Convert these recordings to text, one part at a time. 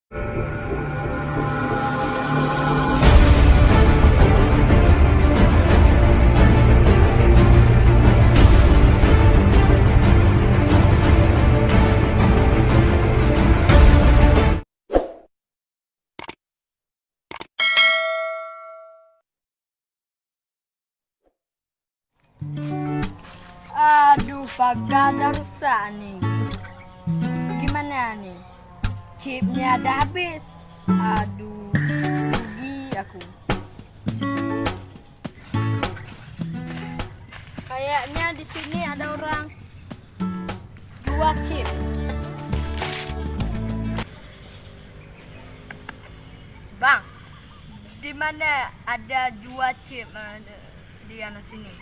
Aduh, pagar rusak nih. Gimana nih? Chipnya ada habis. Aduh, rugi aku. Kayaknya di sini ada orang jual chip. Bang, di mana ada jual chip di sini?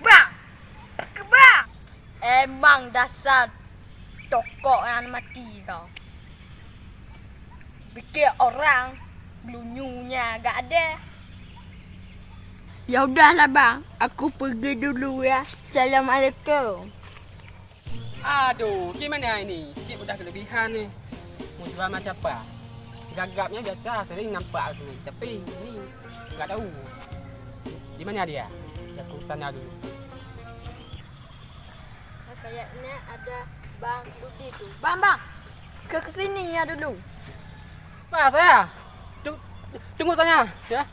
Bang, bang. Emang dasar toko yang mati kau. Pikir orang blunyunya gak ada. Ya udahlah bang, aku pergi dulu ya. Assalamualaikum. Aduh, gimana ini? Cip udah kelebihan nih. Mau jual macam apa? Gagapnya biasa, sering nampak aku. Tapi ini nggak tahu. Di mana dia? Aku sana dulu. Kayaknya ada Bang Budi tuh. Bang, ke kesini ya dulu. Pak, saya. Tunggu saya, ya.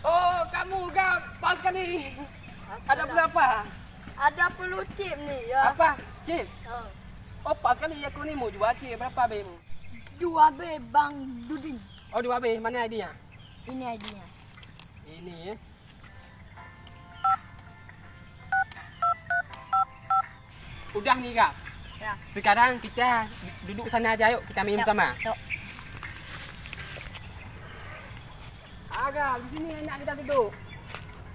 Oh, kamu gak pas nih. Ada berapa? Ada perlu chip nih ya. Apa? Cip? Oh. Oh, pas kali aku nih mau jual cip. Berapa, Be? Dua B Bang Dudin. Oh, 2 Be. Mana ID-nya? Ini ID-nya. Ini ya. Udah nih kak. Ya. Sekarang kita duduk sana aja, yuk kita minum sama. Yuk. Agak di sini enak kita duduk.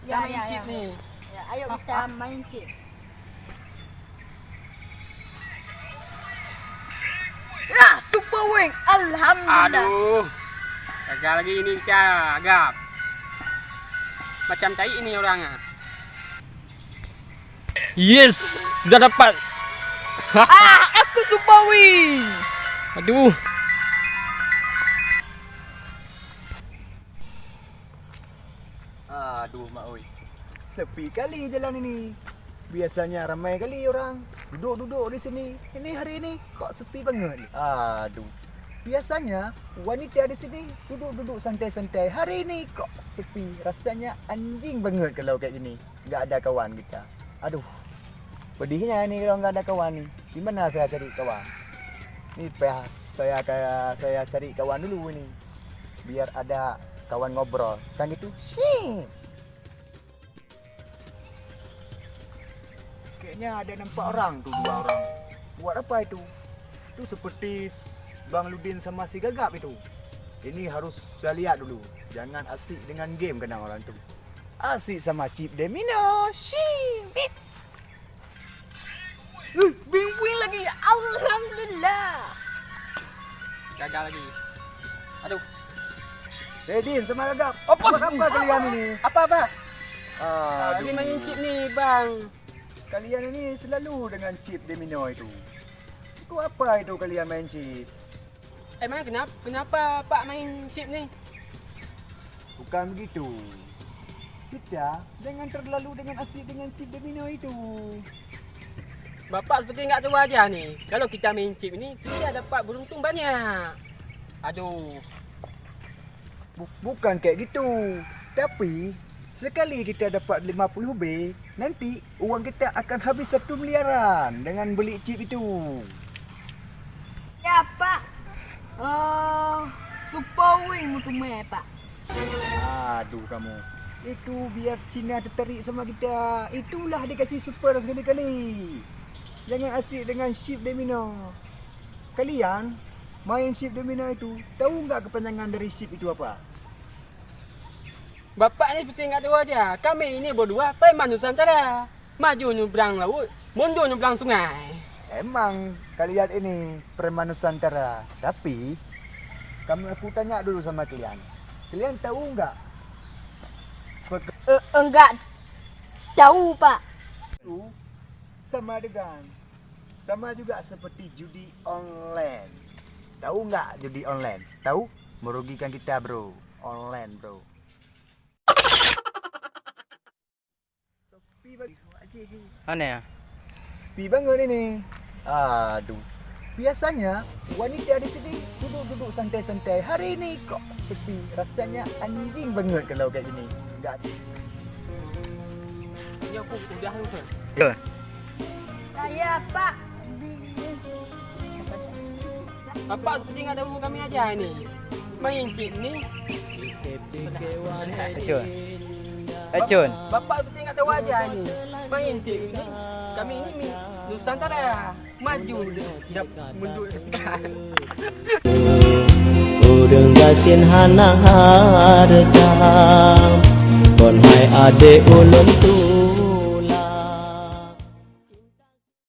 Ya, Kita main ya, chip ya. nih. Ya, ayo kita main chip. Ya, Super Wing. Alhamdulillah. Aduh. Gagal lagi ini kak, agak. Macam tai ini orangnya. Yes, sudah dapat. Aku Super Wing. Aduh. Aduh mak oi. Sepi kali jalan ini. Biasanya ramai kali orang. Duduk-duduk di sini. Ini hari ini kok sepi banget. Aduh. Biasanya wanita di sini duduk-duduk santai-santai. Hari ini kok sepi. Rasanya anjing banget kalau kayak gini. Enggak ada kawan kita. Aduh. Pedihnya ini kalau enggak ada kawan nih. Gimana saya cari kawan? Nih saya cari kawan dulu ini. Biar ada kawan ngobrol. Kan gitu. Shit. Kayaknya ada nampak orang tuh, 2 orang. Buat apa itu? Itu seperti Bang Ludin sama si Gagap itu. Ini harus saya lihat dulu. Jangan asik dengan game kena orang tuh. Asik sama chip domino. Shit. Wing lagi. Alhamdulillah. Gagal lagi. Aduh. Din sama Gagap. Apa kalian ini? Apa? Aduh. Ini main chip nih, Bang. Kalian ini selalu dengan chip domino itu. Itu apa itu kalian main chip? Emang kenapa Pak main chip nih? Bukan begitu. Kita jangan terlalu dengan asik dengan chip domino itu. Bapak seperti nggak tahu aja nih. Kalau kita main chip ini, kita dapat beruntung banyak. Aduh. Bukan kayak gitu. Tapi sekali kita dapat 50 B, nanti uang kita akan habis 1 miliaran dengan beli chip itu. Ya, Pak. Super Wing mutu Pak. Aduh kamu. Itu biar Cina tertarik sama kita. Itulah dikasih super sekali-kali. Jangan asik dengan chip domino. Kalian main chip domino itu, tahu nggak kepanjangan dari chip itu apa? Bapak ini seperti nggak tahu aja. Kami ini berdua preman Nusantara. Maju nyebrang laut, mundur nyebrang sungai. Emang kalian ini preman Nusantara. Tapi aku tanya dulu sama kalian. Kalian tahu nggak? Enggak tahu, Pak. Itu sama dengan Sama juga seperti judi online. Tahu nggak judi online? Tahu? Merugikan kita bro. Online bro. Sepi banget. Aneh ya? Sepi banget ini. Aduh. Biasanya wanita di sini duduk-duduk santai-santai. Hari ini kok sepi. Rasanya anjing banget kalau kayak gini. Enggak. Ya aku udah tu. Yo. Saya Pak. Bapak seperti nggak tahu kami aja ni. Main cik ni. Acun. Acun. Bapak seperti nggak tahu aja ni. Main cik ni. Kami ini Nusantara maju tidak mundur. Urang gasin hana harta kon hai ade ulun tu